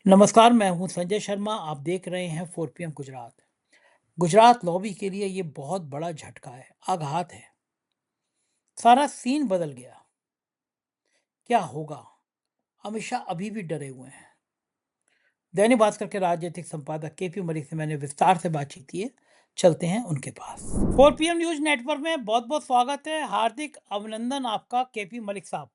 नमस्कार, मैं हूं संजय शर्मा। आप देख रहे हैं 4 पीएम गुजरात। गुजरात लॉबी के लिए ये बहुत बड़ा झटका है, आघात है। सारा सीन बदल गया। क्या होगा? अमित शाह अभी भी डरे हुए हैं। दैनिक भास्कर के राजनीतिक संपादक केपी मलिक से मैंने विस्तार से बातचीत की है। चलते हैं उनके पास। 4 पीएम न्यूज नेटवर्क में बहुत-बहुत स्वागत है। हार्दिक अभिनंदन आपका केपी मलिक साहब।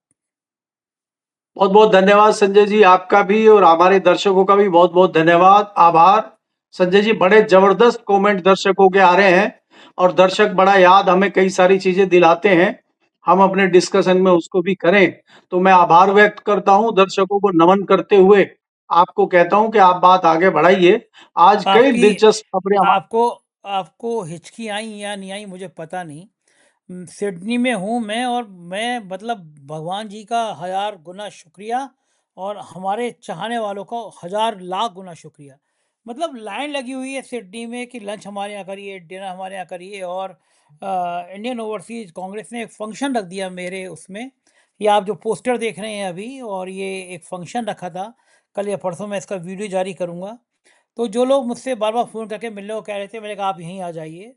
बहुत बहुत धन्यवाद संजय जी, आपका भी और हमारे दर्शकों का भी बहुत बहुत धन्यवाद, आभार। संजय जी, बड़े जबरदस्त कमेंट दर्शकों के आ रहे हैं और दर्शक बड़ा याद हमें कई सारी चीजें दिलाते हैं। हम अपने डिस्कशन में उसको भी करें, तो मैं आभार व्यक्त करता हूं, दर्शकों को नमन करते हुए आपको कहता हूं कि आप बात आगे बढ़ाइए। आज कई आपकी दिलचस्प खबरें आपको आपको हिचकी आई या नहीं आई मुझे पता नहीं। सिडनी में हूँ मैं और मैं मतलब भगवान जी का हज़ार गुना शुक्रिया और हमारे चाहने वालों का हज़ार लाख गुना शुक्रिया। मतलब लाइन लगी हुई है सिडनी में कि लंच हमारे यहाँ करिए, डिनर हमारे यहाँ करिए और इंडियन ओवरसीज़ कांग्रेस ने एक फंक्शन रख दिया मेरे उसमें। ये आप जो पोस्टर देख रहे हैं अभी और ये एक फंक्शन रखा था। कल या परसों मैं इसका वीडियो जारी करूँगा। तो जो लोग मुझसे बार-बार फ़ोन करके मिलने को कह रहे थे, मैंने कहा आप यहीं आ जाइए।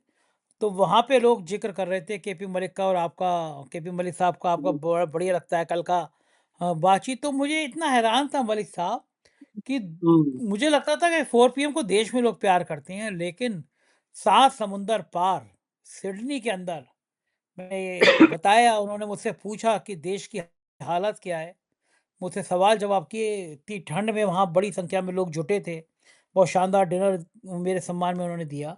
तो वहाँ पे लोग ज़िक्र कर रहे थे केपी मलिक का और आपका, केपी मलिक साहब का आपका बड़ा बढ़िया लगता है कल का बातचीत। तो मुझे इतना हैरान था मलिक साहब कि हम्म, मुझे लगता था कि 4 पीएम को देश में लोग प्यार करते हैं, लेकिन 7 समुंदर पार सिडनी के अंदर मैंने ये बताया, उन्होंने मुझसे पूछा कि देश की हालत क्या है? मुझसे सवाल जवाब किए। इतनी ठंड में वहाँ बड़ी संख्या में लोग जुटे थे। बहुत शानदार डिनर मेरे सम्मान में उन्होंने दिया।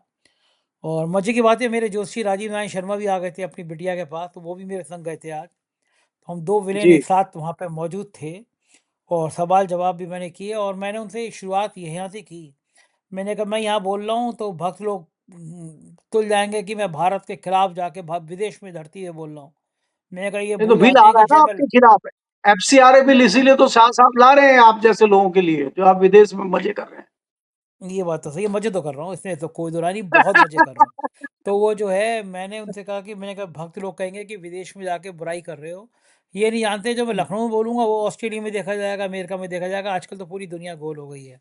और मज़े की बात है, मेरे जोशी राजीव नारायण शर्मा भी आ गए थे अपनी बिटिया के पास, तो वो भी मेरे संग गए थे आज। तो हम 2 विलेन जी। एक साथ वहाँ पे मौजूद थे और सवाल-जवाब भी मैंने किए और मैंने उनसे शुरुआत यहाँ से की। मैंने कहा मैं यहाँ बोल रहा हूँ तो भक्त लोग तुल जाएँगे कि मैं भारत के खिलाफ जाके भ विदेश में धरती पे बोल रहा हूँ। मैंने कहा ये नहीं तो भूल बिल आ जाते हैं रहा कि है ना जंगल। आपके खिलाफ, एफसीआरए बिल इसीलिए तो साफ साफ ला रहे हैं आप जैसे लोगों के लिए जो आप विदेश में मजे कर रहे ये बात तो सही है, मज़े तो कर रहा हूँ, इसमें तो कोई दो राय नहीं, बहुत मज़े कर रहा हूँ। तो वो जो है मैंने उनसे कहा कि मैंने कहा भक्त लोग कहेंगे कि विदेश में जाके बुराई कर रहे हो। ये नहीं जानते जो मैं हैं। लखनऊ में बोलूँगा वो ऑस्ट्रेलिया में देखा जाएगा, अमेरिका में देखा जाएगा, आजकल तो पूरी दुनिया गोल हो गई है।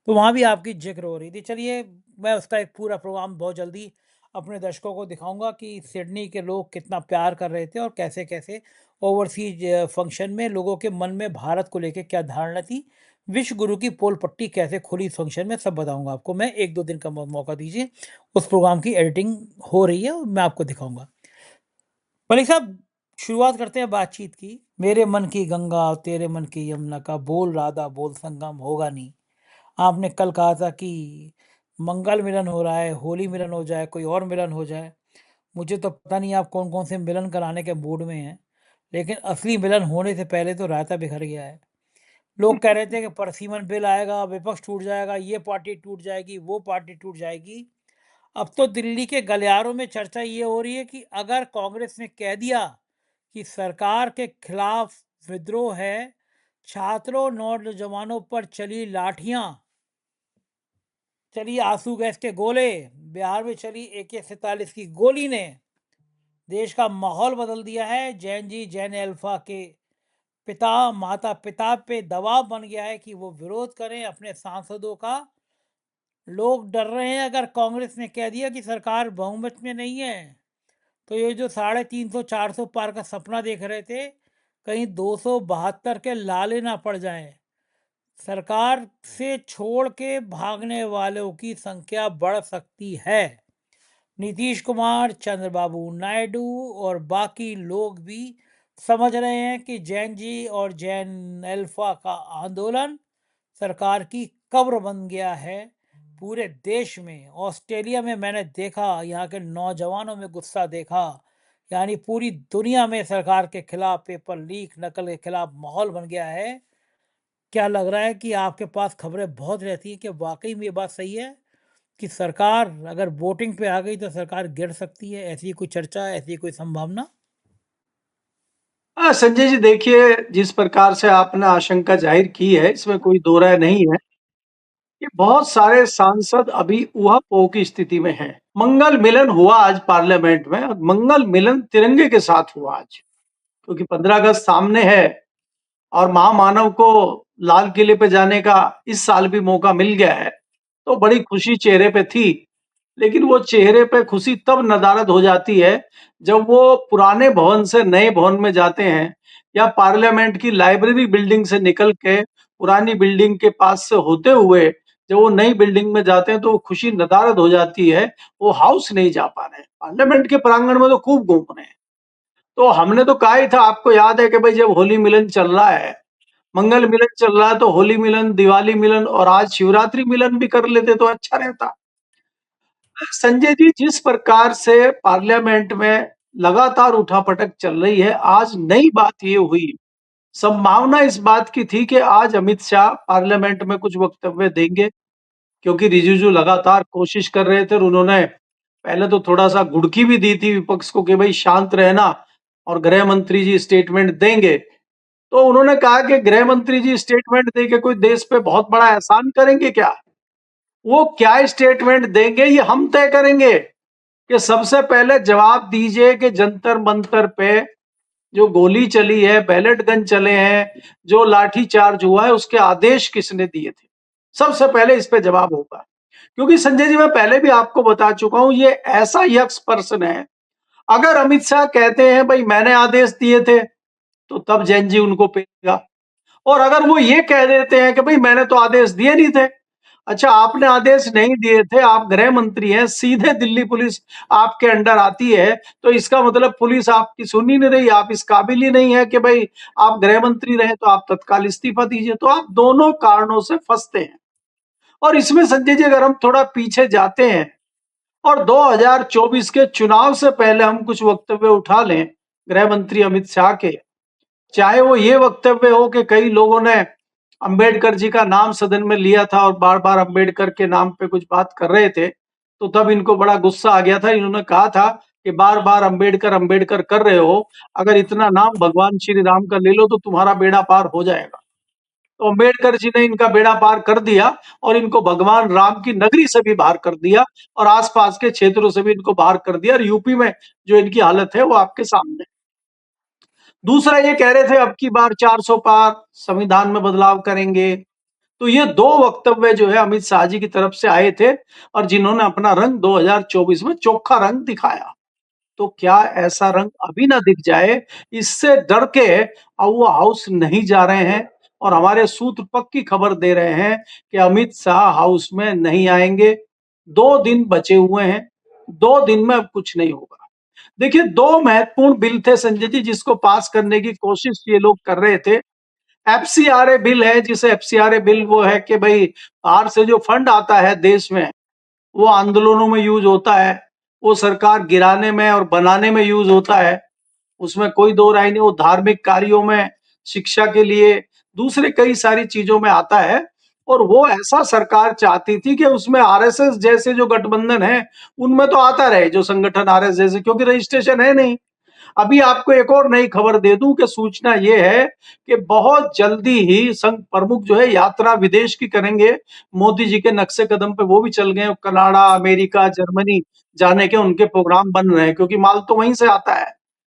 तो वहाँ भी आपकी ज़िक्र हो रही थी। चलिए मैं उसका एक पूरा प्रोग्राम बहुत जल्दी अपने दर्शकों को दिखाऊँगा कि सिडनी के लोग कितना प्यार कर रहे थे और कैसे-कैसे ओवरसीज़ फंक्शन में लोगों के मन में भारत को लेके क्या धारणा थी। विश्व गुरु की पोल पट्टी कैसे खुली इस फंक्शन में सब बताऊँगा आपको मैं, 1-2 दिन का मौका दीजिए। उस प्रोग्राम की एडिटिंग हो रही है और मैं आपको दिखाऊँगा। मलिक साहब, शुरुआत करते हैं बातचीत की। मेरे मन की गंगा तेरे मन की यमुना का बोल राधा बोल संगम होगा नहीं। आपने कल कहा था कि मंगल मिलन हो रहा है, होली मिलन हो जाए, कोई और मिलन हो जाए। मुझे तो पता नहीं आप कौन-कौन से मिलन कराने के मूड में हैं, लेकिन असली मिलन होने से पहले तो रायता बिखर गया है। लोग कह रहे थे कि परसिमन बिल आएगा, विपक्ष टूट जाएगा, ये पार्टी टूट जाएगी, वो पार्टी टूट जाएगी। अब तो दिल्ली के गलियारों में चर्चा ये हो रही है कि अगर कांग्रेस ने कह दिया कि सरकार के खिलाफ विद्रोह है, छात्रों, नौजवानों पर चली लाठियां, चली आंसू गैस के गोले, बिहार में चली AK-47 की गोली ने देश का माहौल बदल दिया है। जैन जी, जैन अल्फा के पिता माता पिता पे दबाव बन गया है कि वो विरोध करें अपने सांसदों का। लोग डर रहे हैं अगर कांग्रेस ने कह दिया कि सरकार बहुमत में नहीं है तो ये जो 350 400 पार का सपना देख रहे थे, कहीं 272 के लाले ना पड़ जाएं। सरकार से छोड़ के भागने वालों की संख्या बढ़ सकती है। नीतीश कुमार, चंद्रबाबू नायडू और बाकी लोग भी समझ रहे हैं कि जैन जी और जैन अल्फा का आंदोलन सरकार की कब्र बन गया है। पूरे देश में, ऑस्ट्रेलिया में मैंने देखा, यहाँ के नौजवानों में गुस्सा देखा। यानी पूरी दुनिया में सरकार के खिलाफ, पेपर लीक नकल के खिलाफ माहौल बन गया है। क्या लग रहा है कि आपके पास खबरें बहुत रहती हैं कि वाकई में ये बात सही है कि सरकार अगर वोटिंग पे आ गई तो सरकार गिर सकती है? ऐसी कोई चर्चा, ऐसी कोई संभावना? संजय जी, देखिए, जिस प्रकार से आपने आशंका जाहिर की है इसमें कोई दो राय नहीं है कि बहुत सारे सांसद अभी ऊहापोह की स्थिति में हैं। मंगल मिलन हुआ आज पार्लियामेंट में और मंगल मिलन तिरंगे के साथ हुआ आज, क्योंकि 15 अगस्त सामने है और महामानव को लाल किले पे जाने का इस साल भी मौका मिल गया है, तो बड़ी खुशी चेहरे पे थी। लेकिन वो चेहरे पे खुशी तब नदारद हो जाती है, जब वो पुराने भवन से नए भवन में जाते हैं या पार्लियामेंट की लाइब्रेरी बिल्डिंग से निकल के पुरानी बिल्डिंग के पास से होते हुए जब वो नई बिल्डिंग में जाते हैं, तो वो खुशी नदारद हो जाती है। वो हाउस नहीं जा पा रहे हैं, पार्लियामेंट के प्रांगण में तो खूब घूम रहे हैं। तो हमने तो कहा ही था, आपको याद है कि भाई जब होली मिलन चल रहा है, मंगल मिलन चल रहा है, तो होली मिलन, दिवाली मिलन और आज शिवरात्रि मिलन भी कर लेते तो अच्छा रहता। संजय जी, जिस प्रकार से पार्लियामेंट में लगातार उठापटक चल रही है, आज नई बात ये हुई, संभावना इस बात की थी कि आज अमित शाह पार्लियामेंट में कुछ वक्तव्य देंगे, क्योंकि रिजिजू लगातार कोशिश कर रहे थे और उन्होंने पहले तो थोड़ा-सा घुड़की भी दी थी विपक्ष को कि भई शांत रहना और गृह मंत्री जी स्टेटमेंट देंगे। तो उन्होंने कहा कि गृह मंत्री जी स्टेटमेंट देके कोई देश पे बहुत बड़ा एहसान करेंगे क्या? वो क्या स्टेटमेंट देंगे ये हम तय करेंगे, कि सबसे पहले जवाब दीजिए कि जंतर-मंतर पे जो गोली चली है, बैलेट गन चले हैं, जो लाठी चार्ज हुआ है, उसके आदेश किसने दिए थे? सबसे पहले इस पे जवाब होगा। क्योंकि संजय जी, मैं पहले भी आपको बता चुका हूँ, ये ऐसा यक्स पर्सन है, अगर अमित शाह कहते हैं भई मैंने आदेश दिए थे, तो तब जैन जी उनको पेलेगा। और अगर वो ये कह देते हैं कि भई मैंने तो आदेश दिए नहीं थे। अच्छा, आपने आदेश नहीं दिए थे, आप गृह मंत्री हैं, सीधे दिल्ली पुलिस आपके अंडर आती है, तो इसका मतलब पुलिस आपकी सुन ही नहीं रही, आप इस काबिल ही नहीं है कि भई आप गृह मंत्री रहे, तो आप तत्काल इस्तीफा दीजिए। तो आप दोनों कारणों से फँसते हैं। और इसमें संजय जी, अगर हम थोड़ा पीछे जाते हैं और 2024 के चुनाव से पहले हम कुछ वक्तव्य उठा लें गृह मंत्री अमित शाह के, चाहे वो ये वक्तव्य हो कि कई लोगों ने अंबेडकर जी का नाम सदन में लिया था और बार-बार अंबेडकर के नाम पे कुछ बात कर रहे थे, तो तब इनको बड़ा गुस्सा आ गया था। इन्होंने कहा था कि बार-बार अंबेडकर, अंबेडकर कर रहे हो, अगर इतना नाम भगवान श्री राम का ले लो तो तुम्हारा बेड़ा पार हो जाएगा। तो अंबेडकर जी ने इनका बेड़ा पार कर दिया और इनको भगवान राम की नगरी से भी बाहर कर दिया और आस-पास के क्षेत्रों से भी इनको बाहर कर दिया और यूपी में जो इनकी हालत है वो आपके सामने है। दूसरा ये कह रहे थे अब की बार 400 पार, संविधान में बदलाव करेंगे। तो ये 2 वक्तव्य जो है अमित शाह जी की तरफ से आए थे और जिन्होंने अपना रंग 2024 में चोखा रंग दिखाया। तो क्या ऐसा रंग अभी ना दिख जाए, इससे डर के अब वो हाउस नहीं जा रहे हैं और हमारे सूत्र पक्की खबर दे रहे हैं कि अमित शाह हाउस में नहीं आएँगे। 2 दिन बचे हुए हैं, 2 दिन में अब कुछ नहीं होगा। देखिए, 2 महत्वपूर्ण बिल थे संजय जी, जिसको पास करने की कोशिश ये लोग कर रहे थे। एफसीआरए बिल है, जिसे एफसीआरए बिल वो है कि भई बाहर से जो फंड आता है देश में, वो आंदोलनों में यूज़ होता है, वो सरकार गिराने में और बनाने में यूज़ होता है। उसमें कोई दो राय नहीं, वो धार्मिक कार्यों में, शिक्षा के लिए, दूसरे कई सारी चीज़ों में आता है और वो ऐसा सरकार चाहती थी कि उसमें आरएसएस जैसे जो गठबंधन है, उनमें तो आता रहे जो संगठन आरएस जैसे, क्योंकि रजिस्ट्रेशन है नहीं। अभी आपको एक और नई खबर दे दूं कि सूचना ये है कि बहुत जल्दी ही संघ प्रमुख जो है यात्रा विदेश की करेंगे। मोदी जी के नक्शे कदम पे वो भी चल गए, कनाडा, अमेरिका, जर्मनी जाने के उनके प्रोग्राम बन रहे हैं, क्योंकि माल तो वहीं से आता है।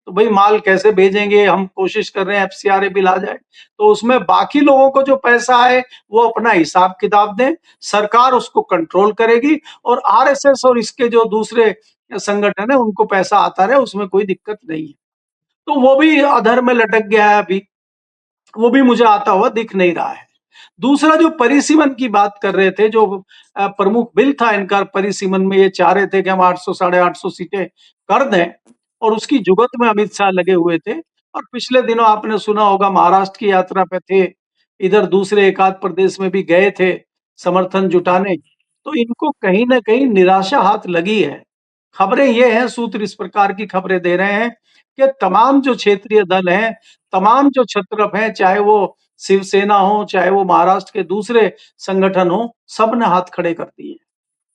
तो भाई माल कैसे भेजेंगे, हम कोशिश कर रहे हैं एफसीआरए बिल आ जाए, तो उसमें बाकी लोगों को जो पैसा आए वो अपना हिसाब किताब दें, सरकार उसको कंट्रोल करेगी और आरएसएस और इसके जो दूसरे संगठन है उनको पैसा आता रहे, उसमें कोई दिक्कत नहीं है। तो वो भी अधर में लटक गया है अभी, वो भी मुझे आता हुआ दिख नहीं रहा है। दूसरा जो परिसीमन की बात कर रहे थे, जो प्रमुख बिल था इनका, परिसीमन में ये चाह रहे थे कि हम 800 साढ़े 800 सीटें कर दें और उसकी जुगत में अमित शाह लगे हुए थे। और पिछले दिनों आपने सुना होगा महाराष्ट्र की यात्रा पे थे, इधर दूसरे एक आध प्रदेश में भी गए थे समर्थन जुटाने। तो इनको कहीं न कहीं निराशा हाथ लगी है। खबरें ये हैं, सूत्र इस प्रकार की खबरें दे रहे हैं कि तमाम जो क्षेत्रीय दल हैं, तमाम जो छत्रप हैं, चाहे वो शिवसेना हो, चाहे वो महाराष्ट्र के दूसरे संगठन हो, सब ने हाथ खड़े कर दिए।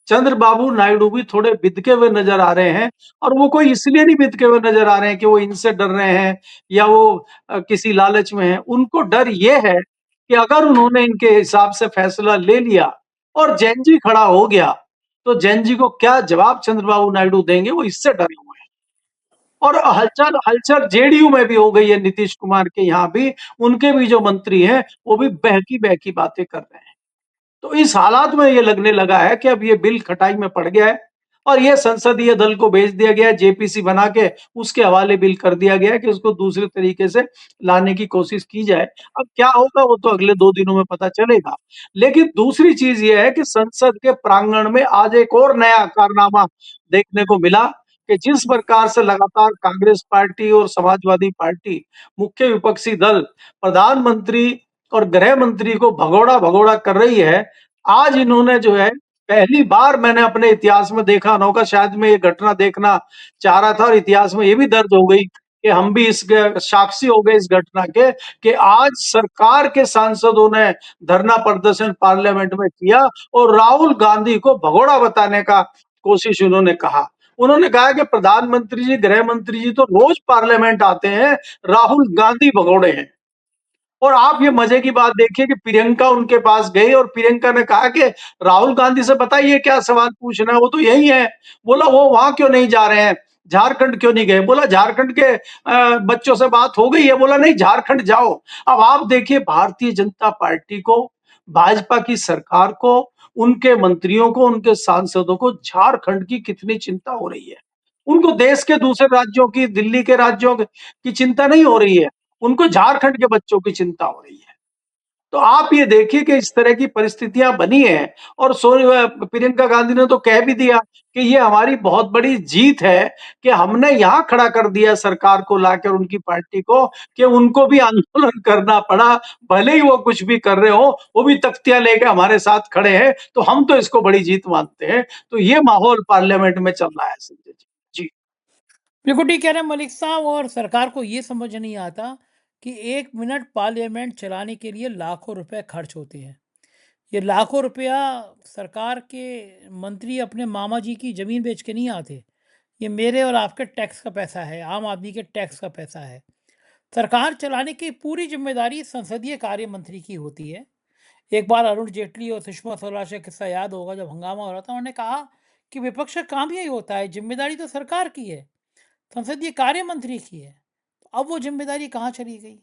चंद्रबाबू नायडू भी थोड़े बिदके हुए नजर आ रहे हैं और वो कोई इसलिए नहीं बिदके हुए नजर आ रहे हैं कि वो इनसे डर रहे हैं या वो किसी लालच में हैं। उनको डर ये है कि अगर उन्होंने इनके हिसाब से फैसला ले लिया और जैन जी खड़ा हो गया, तो जैन जी को क्या जवाब चंद्रबाबू नायडू देंगे, वो इससे डरे हुए हैं। और हलचल हलचल जेडीयू में भी हो गई है, नीतीश कुमार के यहाँ भी, उनके भी जो मंत्री हैं, वो भी बहकी-बहकी बातें कर रहे हैं। तो इस हालात में ये लगने लगा है कि अब ये बिल खटाई में पड़ गया है और ये संसदीय दल को भेज दिया गया है, जेपीसी बना के उसके हवाले बिल कर दिया गया है कि उसको दूसरे तरीके से लाने की कोशिश की जाए। अब क्या होगा वो तो अगले 2 दिनों में पता चलेगा। लेकिन दूसरी चीज़ ये है कि संसद के प्रांगण में आज एक और नया कारनामा देखने को मिला कि जिस प्रकार से लगातार कांग्रेस पार्टी और समाजवादी पार्टी, मुख्य विपक्षी दल, प्रधानमंत्री और गृह मंत्री को भगोड़ा-भगोड़ा कर रही है, आज इन्होंने जो है पहली बार मैंने अपने इतिहास में देखा ना होगा, शायद मैं ये घटना देखना चाह रहा था और इतिहास में ये भी दर्ज हो गई कि हम भी इस साक्षी हो गए इस घटना के कि आज सरकार के सांसदों ने धरना प्रदर्शन पार्लियामेंट में किया और राहुल गांधी को भगोड़ा बताने का कोशिश उन्होंने कहा। उन्होंने कहा कि प्रधानमंत्री जी, गृह मंत्री जी तो रोज पार्लियामेंट आते हैं, राहुल गांधी भगोड़े हैं। और आप ये मजे की बात देखिए कि प्रियंका उनके पास गई और प्रियंका ने कहा कि राहुल गांधी से बताइए क्या सवाल पूछना है, वो तो यही है। बोला वो वहां क्यों नहीं जा रहे हैं, झारखंड क्यों नहीं गए? बोला झारखंड के बच्चों से बात हो गई है। बोला नहीं, झारखंड जाओ। अब आप देखिए भारतीय जनता पार्टी को, भाजपा की सरकार को, उनके मंत्रियों को, उनके सांसदों को झारखंड की कितनी चिंता हो रही है। उनको देश के दूसरे राज्यों की, दिल्ली के राज्यों की चिंता नहीं हो रही है, उनको झारखंड के बच्चों की चिंता हो रही है। तो आप ये देखिए कि इस तरह की परिस्थितियां बनी हैं और प्रियंका गांधी ने तो कह भी दिया कि ये हमारी बहुत बड़ी जीत है कि हमने यहां खड़ा कर दिया सरकार को लाकर उनकी पार्टी को कि उनको भी आंदोलन करना पड़ा, भले ही वो कुछ भी कर रहे हो, वो भी तख्तियां लेके हमारे साथ खड़े हैं, तो हम तो इसको बड़ी जीत मानते हैं। तो ये माहौल पार्लियामेंट में चल रहा है संजय जी। जी। बिल्कुल ठीक कह रहे हैं मलिक साहब, और सरकार को ये समझ नहीं आता कि 1 मिनट पार्लियामेंट चलाने के लिए लाखों रुपए खर्च होते हैं। ये लाखों रुपया सरकार के मंत्री अपने मामा जी की ज़मीन बेच के नहीं आते। ये मेरे और आपके टैक्स का पैसा है, आम आदमी के टैक्स का पैसा है। सरकार चलाने की पूरी ज़िम्मेदारी संसदीय कार्य मंत्री की होती है। एक बार अरुण जेटली और सुषमा स्वराज का किस्सा याद होगा, जब हंगामा हो रहा था, उन्होंने कहा कि विपक्ष का काम यही होता है, ज़िम्मेदारी तो सरकार की है, संसदीय कार्य मंत्री की है। अब वो ज़िम्मेदारी कहाँ चली गई?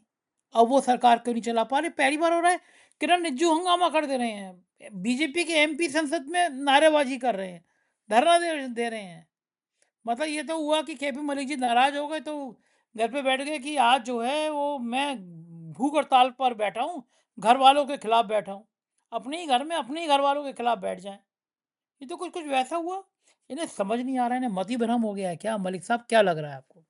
अब वो सरकार क्यों नहीं चला पा रहे? पहली बार हो रहा है, किरण रिज्जू हंगामा कर दे रहे हैं। बीजेपी के एमपी संसद में नारेबाजी कर रहे हैं, धरना दे रहे हैं। मतलब ये तो हुआ कि केपी मलिक जी नाराज़ हो गए तो घर पे बैठ गए कि आज जो है वो मैं भूख हड़ताल पर बैठा हूँ, घर वालों के खिलाफ बैठा हूँ। अपने ही घर में अपने ही घर वालों के खिलाफ बैठ जाएँ। ये तो कुछ कुछ वैसा हुआ। इन्हें समझ नहीं आ रहा है, इन्हें मति भ्रम हो गया है क्या? मलिक साहब क्या लग रहा है आपको?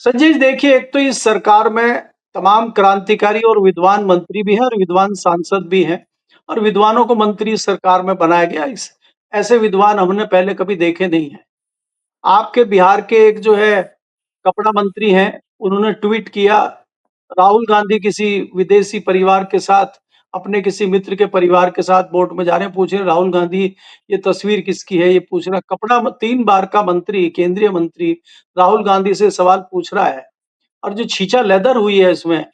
संजय जी देखिए, एक तो इस सरकार में तमाम क्रांतिकारी और विद्वान मंत्री भी हैं और विद्वान सांसद भी हैं और विद्वानों को मंत्री इस सरकार में बनाया गया। इस ऐसे विद्वान हमने पहले कभी देखे नहीं हैं। आपके बिहार के एक जो है कपड़ा मंत्री हैं, उन्होंने ट्वीट किया, राहुल गांधी किसी विदेशी परिवार के साथ, अपने किसी मित्र के परिवार के साथ बोट में जा रहे हैं, पूछ रहे हैं राहुल गांधी ये तस्वीर किसकी है? ये पूछ रहा है। 3 बार का मंत्री, केंद्रीय मंत्री राहुल गांधी से सवाल पूछ रहा है। और जो छींचा लेदर हुई है इसमें,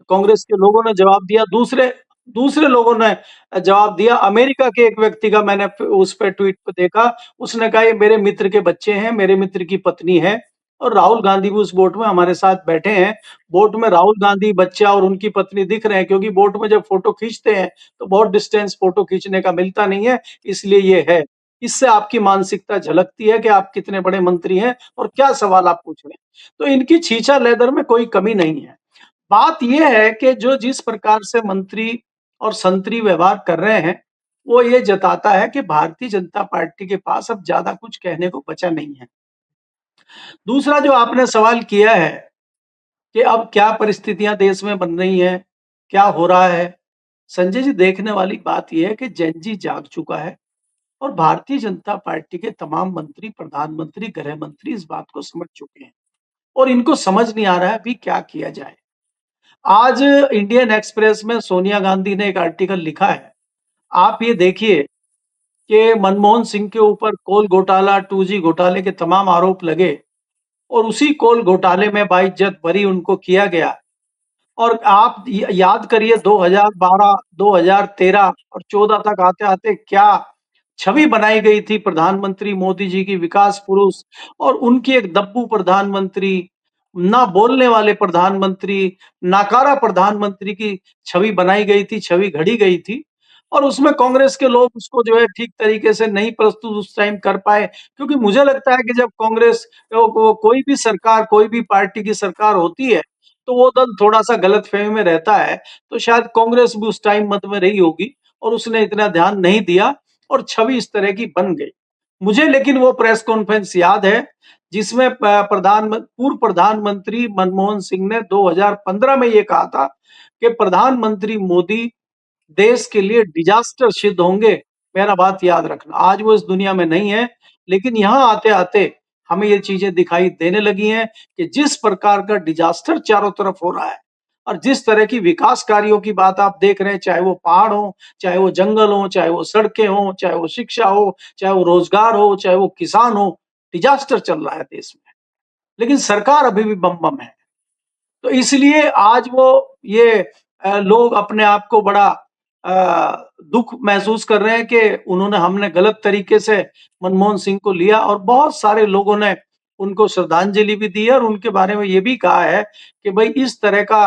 कांग्रेस के लोगों ने जवाब दिया, दूसरे दूसरे लोगों ने जवाब दिया। अमेरिका के एक व्यक्ति का मैंने उस पे ट्वीट पे देखा, उसने कहा ये मेरे मित्र के बच्चे हैं, मेरे मित्र की पत्नी है और राहुल गांधी भी उस बोट में हमारे साथ बैठे हैं। बोट में राहुल गांधी, बच्चा और उनकी पत्नी दिख रहे हैं क्योंकि बोट में जब फोटो खींचते हैं तो बहुत डिस्टेंस फोटो खींचने का मिलता नहीं है, इसलिए ये है। इससे आपकी मानसिकता झलकती है कि आप कितने बड़े मंत्री हैं और क्या सवाल आप पूछ रहे हैं। तो इनकी छीछा लेदर में कोई कमी नहीं है। बात ये है कि जो जिस प्रकार से मंत्री और संतरी व्यवहार कर रहे हैं, वो ये जताता है कि भारतीय जनता पार्टी के पास अब ज़्यादा कुछ कहने को बचा नहीं है। दूसरा जो आपने सवाल किया है कि अब क्या परिस्थितियां देश में बन रही हैं, क्या हो रहा है? संजय जी देखने वाली बात ये है कि जेन ज़ी जाग चुका है और भारतीय जनता पार्टी के तमाम मंत्री, प्रधानमंत्री, गृह मंत्री इस बात को समझ चुके हैं और इनको समझ नहीं आ रहा है अभी क्या किया जाए। आज इंडियन एक्सप्रेस में सोनिया गांधी ने एक आर्टिकल लिखा है। आप ये देखिए कि मनमोहन सिंह के ऊपर कोल घोटाला, 2G घोटाले के तमाम आरोप लगे और उसी कोल घोटाले में बाइज्जत बरी उनको किया गया। और आप याद करिए 2012, 2013 और 14 तक आते-आते क्या छवि बनाई गई थी प्रधानमंत्री मोदी जी की विकास पुरुष और उनकी एक दब्बू प्रधानमंत्री, ना बोलने वाले प्रधानमंत्री, नाकारा प्रधानमंत्री की छवि बनाई गई थी, छवि घड़ी गई थी और उसमें कांग्रेस के लोग उसको जो है ठीक तरीके से नहीं प्रस्तुत उस टाइम कर पाए क्योंकि मुझे लगता है कि जब कांग्रेस कोई भी सरकार, कोई भी पार्टी की सरकार होती है, तो वो दल थोड़ा-सा गलतफ़हमी में रहता है, तो शायद कांग्रेस भी उस टाइम मत में रही होगी और उसने इतना ध्यान नहीं दिया और छवि इस तरह की बन गई। मुझे लेकिन वो प्रेस कॉन्फ्रेंस याद है, जिसमें पूर्व प्रधानमंत्री मनमोहन सिंह ने 2015 में ये कहा था कि प्रधानमंत्री मोदी देश के लिए डिजास्टर सिद्ध होंगे, मेरा बात याद रखना। आज वो इस दुनिया में नहीं है, लेकिन यहाँ आते-आते हमें ये चीज़ें दिखाई देने लगी हैं कि जिस प्रकार का डिजास्टर चारों तरफ हो रहा है और जिस तरह की विकास कार्यों की बात आप देख रहे हैं, चाहे वो पहाड़ हो, चाहे वो जंगल हो, चाहे वो सड़कें हों, चाहे वो शिक्षा हो, चाहे वो रोजगार हो, चाहे वो किसान हो, डिजास्टर चल रहा है देश में। लेकिन सरकार अभी भी बम-बम है। तो इसलिए आज वो ये लोग अपने आप को बड़ा दुःख महसूस कर रहे हैं कि उन्होंने हमने गलत तरीके से मनमोहन सिंह को लिया और बहुत सारे लोगों ने उनको श्रद्धांजलि भी दी है और उनके बारे में ये भी कहा है कि भाई इस तरह का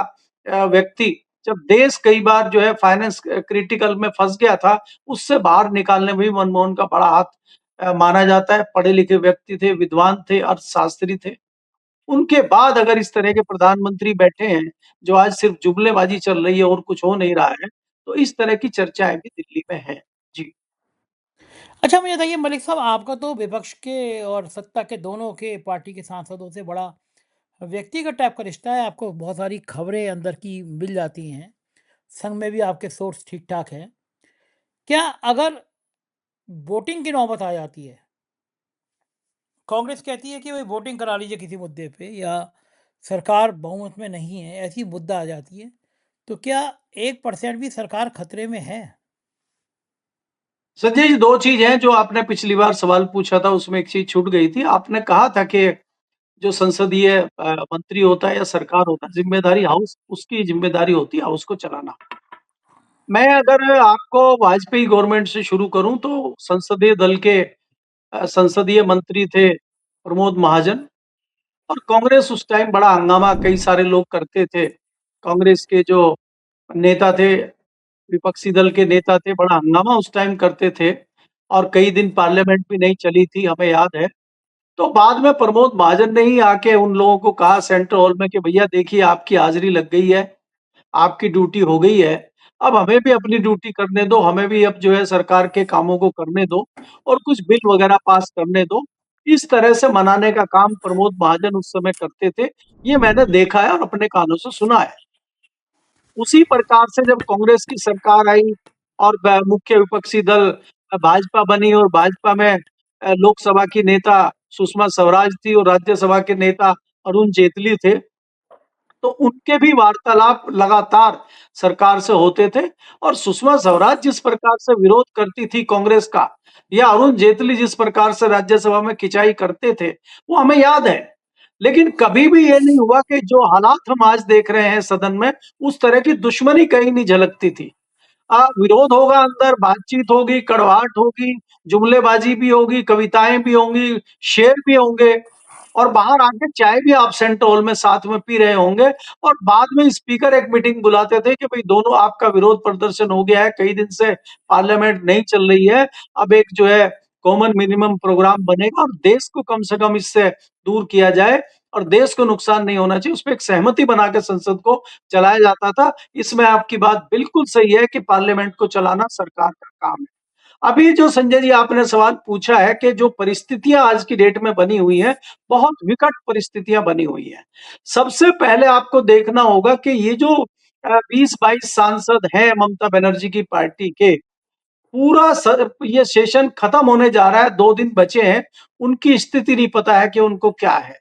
व्यक्ति जब देश कई बार जो है फाइनेंस क्रिटिकल में फँस गया था, उससे बाहर निकालने में भी मनमोहन का बड़ा हाथ माना जाता है। पढ़े-लिखे व्यक्ति थे, विद्वान थे, अर्थशास्त्री थे। उनके बाद अगर इस तरह के प्रधानमंत्री बैठे हैं, जो आज सिर्फ़ जुमलेबाज़ी चल रही है और कुछ हो नहीं रहा है, तो इस तरह की चर्चाएँ भी दिल्ली में हैं। जी। अच्छा मुझे बताइए मलिक साहब, आपका तो विपक्ष के और सत्ता के दोनों के पार्टी के सांसदों से बड़ा व्यक्तिगत टाइप का रिश्ता है, आपको बहुत सारी खबरें अंदर की मिल जाती हैं, संग में भी आपके सोर्स ठीक-ठाक हैं। क्या अगर वोटिंग की नौबत आ जाती है, कांग्रेस कहती है कि भई वोटिंग करा लीजिए किसी मुद्दे पे या सरकार बहुमत में नहीं है, ऐसी मुद्दा आ जाती है, तो क्या 1% भी सरकार खतरे में है? संजय जी 2 चीज़ हैं जो आपने पिछली बार सवाल पूछा था उसमें एक चीज़ छूट गई थी। आपने कहा था कि जो संसदीय मंत्री होता है या सरकार होता है, ज़िम्मेदारी हाउस उसकी ज़िम्मेदारी होती है हाउस को चलाना। मैं अगर आपको वाजपेयी गवर्नमेंट से शुरू करूँ तो संसदीय दल के संसदीय मंत्री थे प्रमोद महाजन और कांग्रेस उस टाइम बड़ा हंगामा कई सारे लोग करते थे। कांग्रेस के जो नेता थे, विपक्षी दल के नेता थे, बड़ा हंगामा उस टाइम करते थे और कई दिन पार्लियामेंट भी नहीं चली थी, हमें याद है। तो बाद में प्रमोद महाजन ने ही आके उन लोगों को कहा सेंट्रल हॉल में कि भैया देखिए आपकी हाज़िरी लग गई है, आपकी ड्यूटी हो गई है, अब हमें भी अपनी ड्यूटी करने दो, हमें भी अब जो है सरकार के कामों को करने दो और कुछ बिल वगैरह पास करने दो। इस तरह से मनाने का काम प्रमोद महाजन उस समय करते थे, ये मैंने देखा है और अपने कानों से सुना है। उसी प्रकार से जब कांग्रेस की सरकार आई और मुख्य विपक्षी दल भाजपा बनी और भाजपा में लोकसभा की नेता सुषमा स्वराज थी और राज्यसभा के नेता अरुण जेटली थे। तो उनके भी वार्तालाप लगातार सरकार से होते थे और सुषमा स्वराज जिस प्रकार से विरोध करती थी कांग्रेस का या अरुण जेटली जिस प्रकार से राज्यसभा में खिंचाई करते थे, वो हमें याद है। लेकिन कभी भी ये नहीं हुआ कि जो हालात हम आज देख रहे हैं सदन में, उस तरह की दुश्मनी कहीं नहीं झलकती थी। विरोध होगा अंदर, बातचीत होगी, कड़वाहट होगी, जुमलेबाजी भी होगी, कविताएँ भी होंगी, शेर भी होंगे और बाहर आके चाय भी आप सेंट्रल हॉल में साथ में पी रहे होंगे और बाद में स्पीकर एक मीटिंग बुलाते थे कि भई दोनों आपका विरोध प्रदर्शन हो गया है, कई दिन से पार्लियामेंट नहीं चल रही है, अब एक जो है कॉमन मिनिमम प्रोग्राम बनेगा और देश को कम से कम इससे दूर किया जाए और देश को नुकसान नहीं होना चाहिए, उसपे एक सहमति बना के संसद को चलाया जाता था। इसमें आपकी बात बिल्कुल सही है कि पार्लियामेंट को चलाना सरकार का काम है। अभी जो संजय जी आपने सवाल पूछा है कि जो परिस्थितियाँ आज की डेट में बनी हुई हैं, बहुत विकट परिस्थितियाँ बनी हुई हैं। सबसे पहले आपको देखना होगा कि ये जो 20-22 सांसद हैं ममता बनर्जी की पार्टी के, पूरा ये सेशन खत्म होने जा रहा है, 2 दिन बचे हैं, उनकी स्थिति नहीं पता है कि उनको क्या है।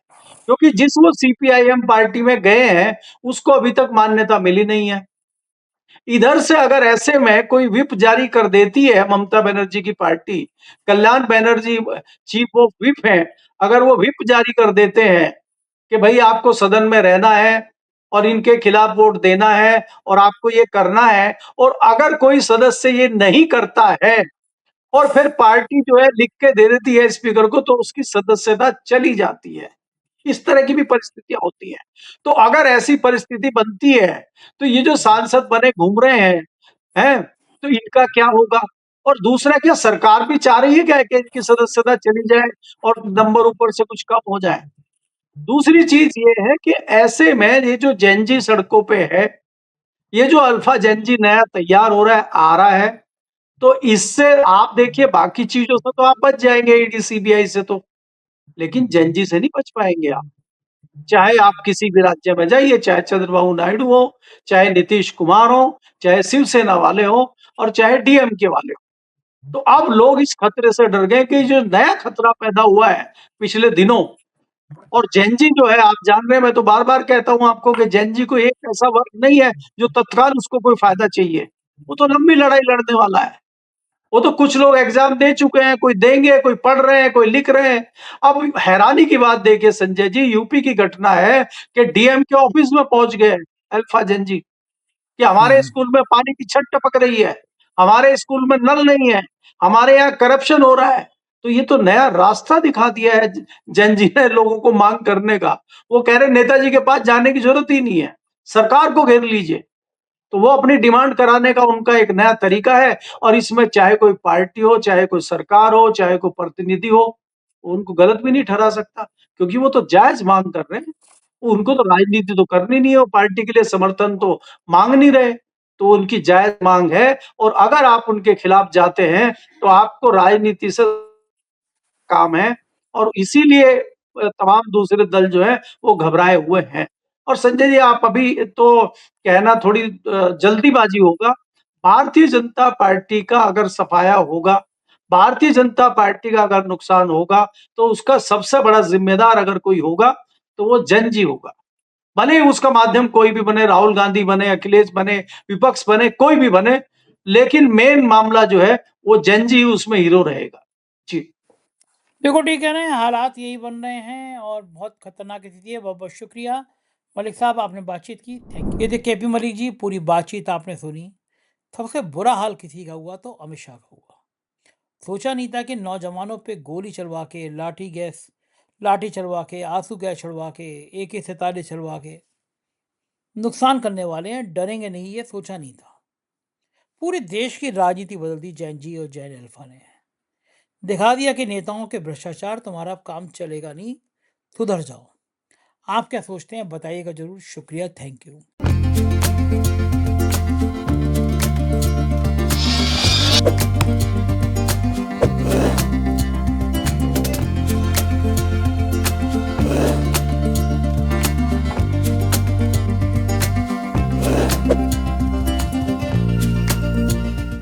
क्योंकि जिस वो सीपीआईएम पार्टी में गए हैं, उसको अभी तक मान्यता मिली नहीं है। इधर से अगर ऐसे में कोई व्हिप जारी कर देती है ममता बनर्जी की party, Kalyan Banerjee chief of whip हैं, अगर वो व्हिप जारी कर देते हैं कि भई आपको सदन में रहना है और इनके खिलाफ वोट देना है और आपको ये करना है और अगर कोई सदस्य ये नहीं करता है, और फिर पार्टी जो है लिख के दे देती है स्पीकर को, तो उसकी सदस्यता चली जाती है। इस तरह की भी परिस्थितियां होती हैं। तो अगर ऐसी परिस्थिति बनती है, तो ये जो सांसद बने घूम रहे हैं, तो इनका क्या होगा? और दूसरा, क्या सरकार भी चाह रही है क्या कि इनकी सदस्यता चली जाए और नंबर ऊपर से कुछ कम हो जाए? दूसरी चीज ये है कि ऐसे में ये जो जेन जी सड़कों पे है, ये जो अल्फा जेन जी नया तैयार हो रहा है, आ रहा है, तो इससे आप देखिए बाकी चीजों से तो आप बच जाएंगे ईडी सीबीआई से तो, लेकिन जेन जी से नहीं बच पाएंगे आप। चाहे आप किसी भी राज्य में जाइए, चाहे चंद्रबाबू नायडू हो, चाहे नीतीश कुमार हो, चाहे शिवसेना वाले हो, और चाहे डीएमके वाले हो। तो अब लोग इस खतरे से डर गए कि जो नया खतरा पैदा हुआ है पिछले दिनों, और जेन जी जो है, आप जान रहे हैं, मैं तो बार बार कहता हूं आपको कि जेन जी को एक ऐसा वर्ग नहीं है जो तत्काल उसको कोई फायदा चाहिए। वो तो लंबी लड़ाई लड़ने वाला है। वो तो कुछ लोग एग्जाम दे चुके हैं, कोई देंगे, कोई पढ़ रहे हैं, कोई लिख रहे हैं। अब हैरानी की बात देखिए संजय जी, यूपी की घटना है कि डीएम के ऑफिस में पहुंच गए अल्फा जेन जी, कि हमारे स्कूल में पानी की छत टपक रही है, हमारे स्कूल में नल नहीं है, हमारे यहाँ करप्शन हो रहा है। तो ये तो नया रास्ता दिखा दिया है जेन जी ने लोगों को मांग करने का। वो कह रहे नेताजी के पास जाने की जरूरत ही नहीं है, सरकार को घेर लीजिए। तो वो अपनी डिमांड कराने का उनका एक नया तरीका है, और इसमें चाहे कोई पार्टी हो, चाहे कोई सरकार हो, चाहे कोई प्रतिनिधि हो, उनको गलत भी नहीं ठहरा सकता, क्योंकि वो तो जायज मांग कर रहे हैं। उनको तो राजनीति तो करनी नहीं है, वो पार्टी के लिए समर्थन तो मांग नहीं रहे, तो उनकी जायज मांग है। और अगर आप उनके खिलाफ जाते हैं, तो आपको राजनीति से काम है, और इसीलिए तमाम दूसरे दल जो है वो घबराए हुए हैं। और संजय जी, आप अभी तो कहना थोड़ी जल्दीबाजी होगा। भारतीय जनता पार्टी का अगर सफाया होगा, भारतीय जनता पार्टी का अगर नुकसान होगा, तो उसका सबसे बड़ा जिम्मेदार अगर कोई होगा, तो वो जन जी होगा। भले ही उसका माध्यम कोई भी बने, राहुल गांधी बने, अखिलेश बने, विपक्ष बने, कोई भी बने, लेकिन मेन मामला जो है वो जन जी उसमें हीरो रहेगा। जी। बिल्कुल ठीक कह रहे हैं, हालात यही बन रहे हैं और बहुत खतरनाक स्थिति है। बहुत बहुत शुक्रिया मलिक साहब, आपने बातचीत की, थैंक यू। ये थे केपी मलिक जी, पूरी बातचीत आपने सुनी। सबसे बुरा हाल किसी का हुआ तो अमित शाह का हुआ। सोचा नहीं था कि नौजवानों पे गोली चलवा के, लाठी चलवा के, आंसू गैस चलवा के, AK-47 चलवा के नुकसान करने वाले हैं, डरेंगे नहीं, ये सोचा नहीं था। पूरे देश की राजनीति बदल दी जैन जी और जैन अल्फा ने। दिखा दिया कि नेताओं के भ्रष्टाचार तुम्हारा काम चलेगा नहीं, सुधर जाओ। आप क्या सोचते हैं बताइएगा जरूर। शुक्रिया, थैंक यू।